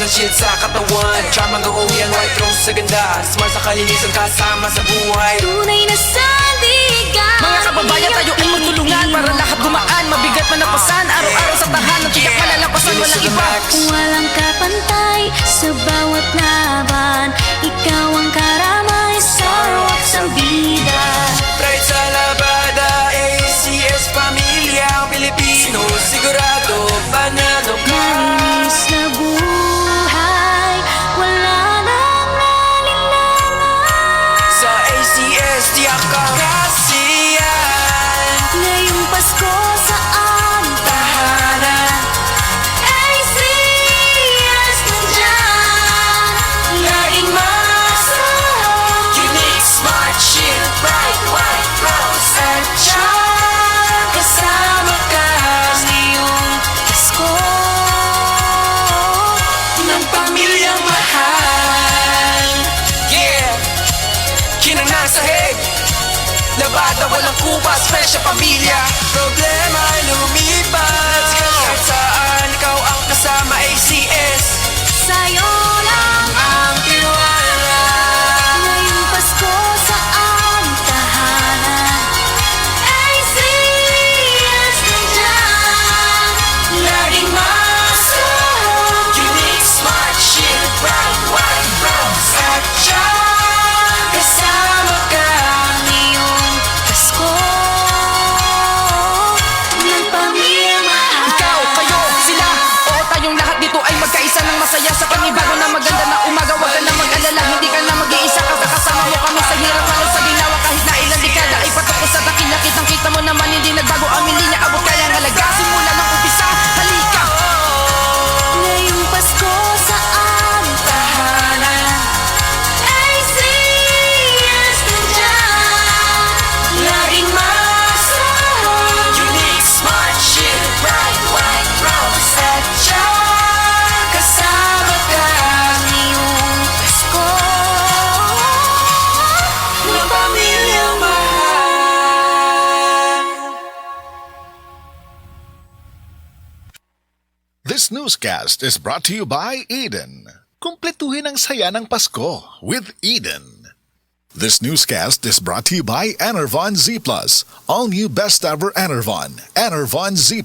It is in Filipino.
ng shield sa katawan. Charm hanggang uwi ang white rose sa ganda. Smart sa kalinisan kasama sa buhay. Tunay na sandigan. Mga kababayan, tayo ay magtulungan para lahat gumaan. Mabigat man ang pasan, araw-araw sa tahanan. Tiyak malalampasan, walang iba. Walang kapantay sa bawat laban. Ikaw ang karamay sa ruwak sa bida. Pride sa labada, ACS Pamilya Pilipino. Sigurado, panalo ka. Malinis na buhay, wala nang alinlangan. Sa ACS, tiyak ka kasiyan. Ngayong Pasko sa aming tahanan, ACS nandyan. Laging masarap. Unique, smart, shield, bright, white, rose at charm. Kasama ka ngayong Pasko ng pamilyang mahal. Yeah! Kinang sahig, labada walang kupas, fresh sa pamilya. Problema ay lumipas. Kahit saan, ikaw ang kasama. ACS, sa'yo lang. ang tiwala. Ngayong Pasko sa aming tahanan, ACS nandyan. Laging masarap. Unique, smart, shield, bright, white, rose at charm. Kasama ka Ngayong Pasko ng pamilyang mahal. Ikaw, kayo, sila, o tayong lahat dito ay magkaisa ng masaya sa panibago na maganda na umaga. Huwag ka na mag-alala, hindi ka na mag-iisa. Kasama mo kami sa hirap, lalo sa ginawa. Kahit na ilang dekada ay patapos sa dakila. Kitang-kita mo naman hindi nagbago ang linya. Abot kaya ang halaga, simula ng umpisa. Halika! Ngayong Pasko sa aming tahanan, ACS nandyan. laging masarap. Unique, smart, shield, bright, white, rose at charm. Kasama ka Ngayong Pasko ng pamilyang mahal. This newscast is brought to you by Eden. Kumpletuhin ang saya ng Pasko with Eden. This newscast is brought to you by Enervon Z+. All new best ever Enervon. Enervon Z+.